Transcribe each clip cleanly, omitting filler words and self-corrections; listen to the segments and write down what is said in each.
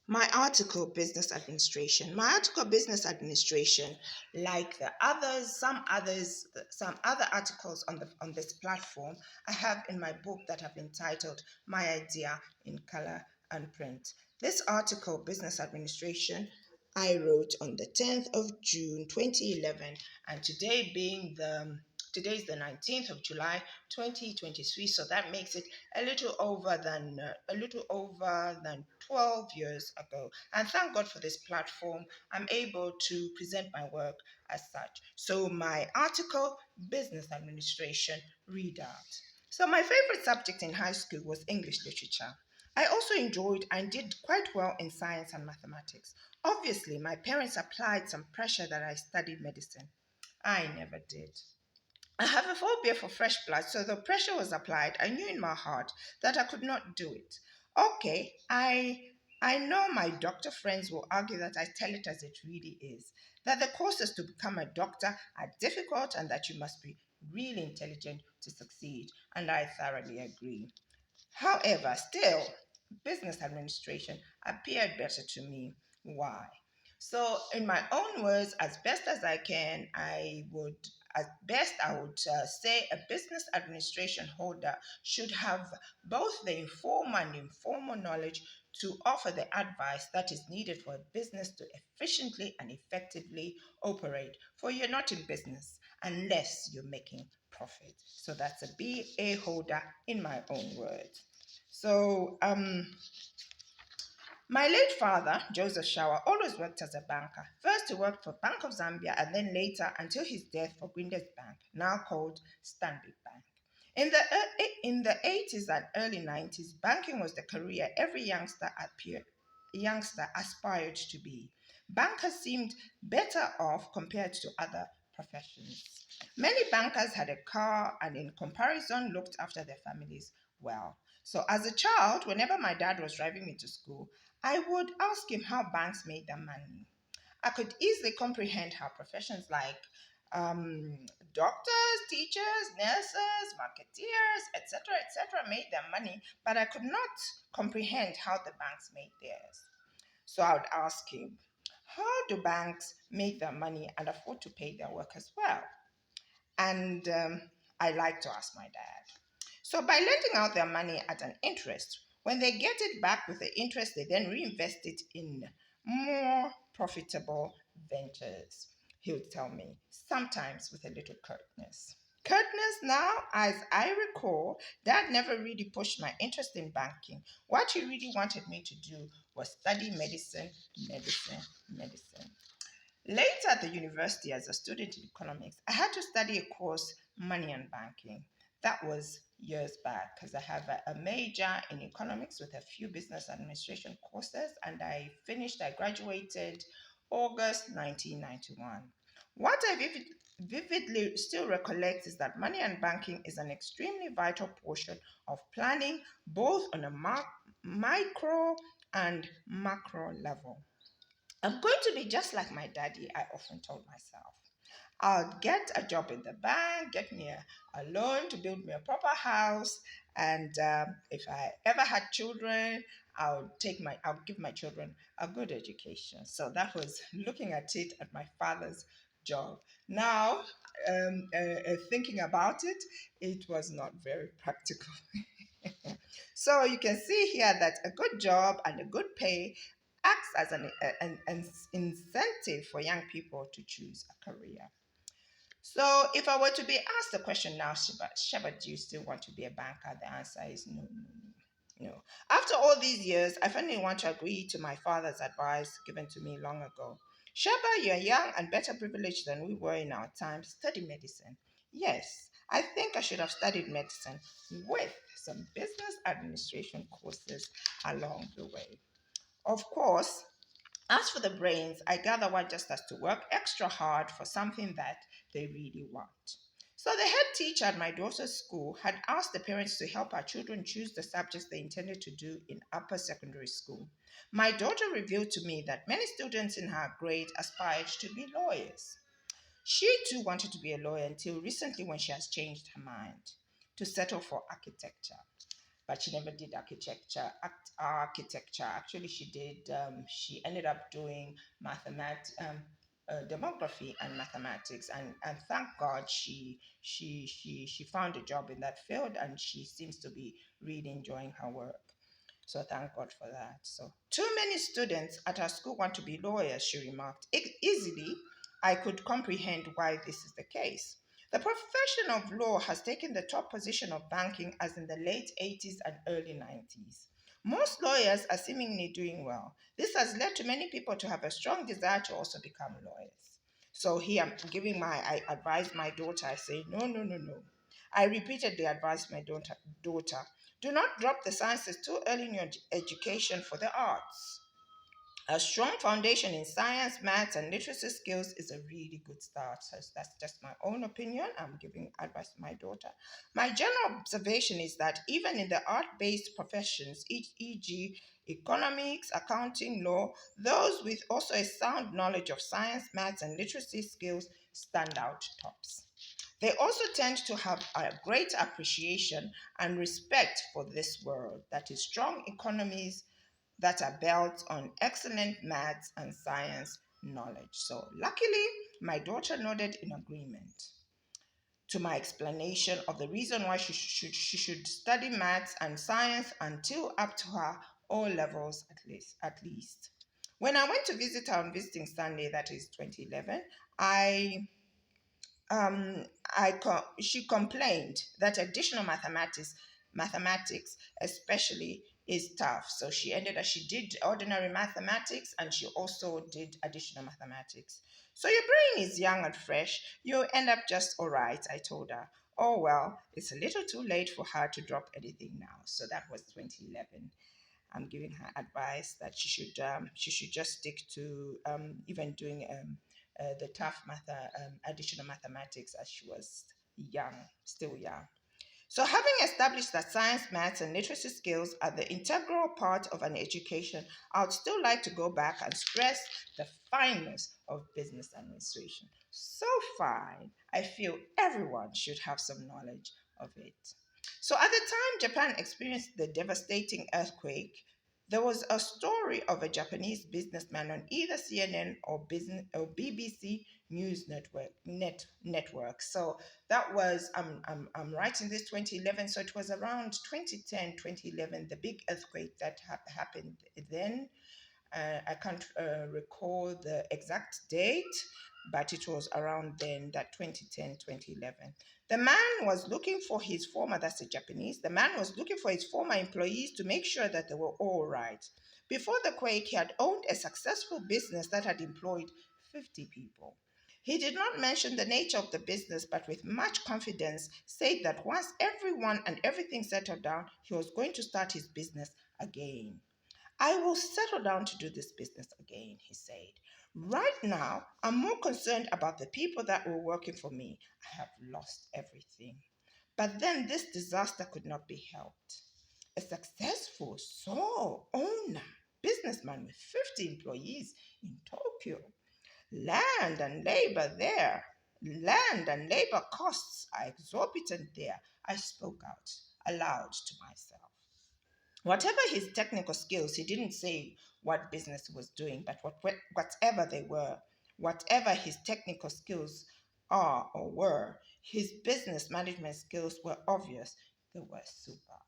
My article, business administration, like some other articles on this platform, I have in my book that have been titled "My Idea in Color and Print." This article, business administration, I wrote on the 10th of June 2011, and today's the 19th of July 2023, so that makes it a little over than 12 years ago. And thank God for this platform. I'm able to present my work as such. So my article, business administration, Readout. So my favorite subject in high school was English literature. I also enjoyed and did quite well in science and mathematics. Obviously, my parents applied some pressure that I study medicine. I never did. I have a phobia for fresh blood, so the pressure was applied. I knew in my heart that I could not do it. Okay, I know my doctor friends will argue that I tell it as it really is, that the courses to become a doctor are difficult and that you must be really intelligent to succeed, and I thoroughly agree. However, still, business administration appeared better to me. Why? So, in my own words, as best as I can, I would say a business administration holder should have both the informal and informal knowledge to offer the advice that is needed for a business to efficiently and effectively operate. For you're not in business unless you're making profit. So that's a BA holder in my own words. So, my late father, Joseph Shawa, always worked as a banker. First, he worked for Bank of Zambia and then later, until his death, for Grinders Bank, now called Stanbic Bank. In the 80s and early 90s, banking was the career every youngster aspired to be. Bankers seemed better off compared to other professions. Many bankers had a car and, in comparison, looked after their families well. So, as a child, whenever my dad was driving me to school, I would ask him how banks made their money. I could easily comprehend how professions like um, doctors, teachers, nurses, marketeers, etc., made their money, but I could not comprehend how the banks made theirs. So I would ask him, how do banks make their money and afford to pay their workers well? And I like to ask my dad. So, by lending out their money at an interest, when they get it back with the interest, they then reinvest it in more profitable ventures. He would tell me, sometimes with a little curtness. Curtness now, as I recall, Dad never really pushed my interest in banking. What he really wanted me to do was study medicine, medicine, medicine. Later at the university, as a student in economics, I had to study a course, Money and Banking. That was years back because I have a major in economics with a few business administration courses, and I graduated August 1991. What I vividly still recollect is that money and banking is an extremely vital portion of planning, both on a micro and macro level. I'm going to be just like my daddy, I often told myself. I'll get a job in the bank, get me a loan to build me a proper house, and if I ever had children, I'll give my children a good education. So that was looking at it at my father's job. Now, thinking about it, it was not very practical. So you can see here that a good job and a good pay acts as an incentive for young people to choose a career. So if I were to be asked the question now, Sheba, do you still want to be a banker? The answer is no, no, no, no. After all these years, I finally want to agree to my father's advice given to me long ago. Sheba, you're young and better privileged than we were in our time. Study medicine. Yes, I think I should have studied medicine with some business administration courses along the way. Of course, as for the brains, I gather one just has to work extra hard for something that they really want. So the head teacher at my daughter's school had asked the parents to help our children choose the subjects they intended to do in upper secondary school. My daughter revealed to me that many students in her grade aspired to be lawyers. She too wanted to be a lawyer until recently when she has changed her mind to settle for architecture. but she never did architecture. Actually, she did. She ended up doing demography and mathematics, and thank God she found a job in that field, and she seems to be really enjoying her work. So thank God for that. So too many students at our school want to be lawyers, she remarked. Easily, I could comprehend why this is the case. The profession of law has taken the top position of banking as in the late 80s and early 90s. Most lawyers are seemingly doing well. This has led to many people to have a strong desire to also become lawyers. So here I advised my daughter, I say, no, no, no, no. I repeatedly advised my daughter, do not drop the sciences too early in your education for the arts. A strong foundation in science, maths, and literacy skills is a really good start. So that's just my own opinion. I'm giving advice to my daughter. My general observation is that even in the art based professions, e.g., economics, accounting, law, those with also a sound knowledge of science, maths, and literacy skills stand out tops. They also tend to have a great appreciation and respect for this world, that is, strong economies that are built on excellent maths and science knowledge. So, luckily, my daughter nodded in agreement to my explanation of the reason why she should study maths and science until up to her O levels at least. When I went to visit her on visiting Sunday, that is 2011, I um, she complained that additional mathematics especially, is tough. So she did ordinary mathematics and she also did additional mathematics. So your brain is young and fresh. You'll end up just all right, I told her. Oh well, it's a little too late for her to drop anything now. So that was 2011. I'm giving her advice that she should just stick to even doing the tough additional mathematics as she was young, still young. So, having established that science, maths, and literacy skills are the integral part of an education, I would still like to go back and stress the fineness of business administration. So fine, I feel everyone should have some knowledge of it. So, at the time Japan experienced the devastating earthquake, there was a story of a Japanese businessman on either CNN or BBC News network. So that was I'm writing this 2011, so it was around 2010, 2011, the big earthquake that happened then. I can't recall the exact date, but it was around then, that 2010, 2011. The man was looking for his former, that's the Japanese, the man was looking for his former employees to make sure that they were all right. Before the quake, he had owned a successful business that had employed 50 people. He did not mention the nature of the business, but with much confidence said that once everyone and everything settled down, he was going to start his business again. I will settle down to do this business again, he said. Right now, I'm more concerned about the people that were working for me. I have lost everything. But then this disaster could not be helped. A successful sole owner, businessman with 50 employees in Tokyo. Land and labor costs are exorbitant there. I spoke out aloud to myself. Whatever his technical skills, he didn't say what business he was doing, but whatever they were, whatever his technical skills are or were, his business management skills were obvious. They were super.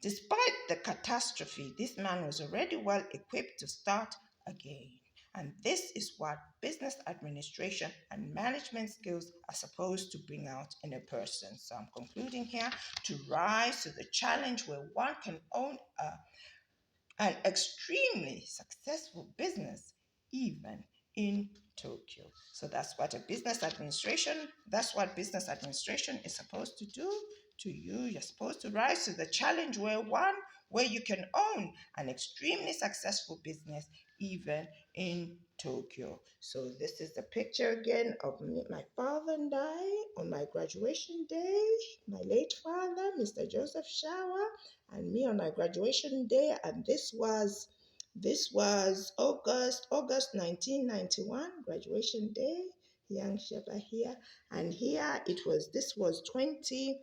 Despite the catastrophe, this man was already well equipped to start again. And this is what business administration and management skills are supposed to bring out in a person. So I'm concluding here: to rise to the challenge where one can own an extremely successful business, even in Tokyo. So that's what business administration is supposed to do to you. You're supposed to rise to the challenge where you can own an extremely successful business, even in Tokyo. So this is the picture again of me, my father and I on my graduation day, my late father, Mr. Joseph Shawa, and me on my graduation day, and this was August 1991, graduation day. Young Sheba here, and here this was 2011.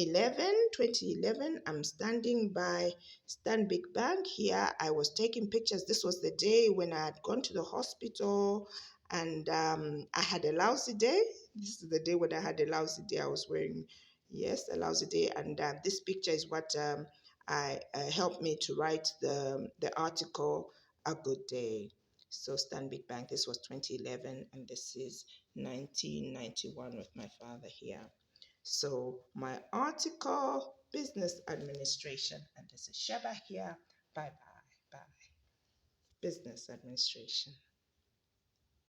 2011, I'm standing by Stanbic Bank here. I was taking pictures. This was the day when I had gone to the hospital and I had a lousy day. This is the day when I had a lousy day. I was wearing, yes, a lousy day. And this picture is what I helped me to write the article, A Good Day. So Stanbic Bank, this was 2011, and this is 1991 with my father here. So my article, business administration, and this is Sheba here. Bye bye. Bye. Business administration.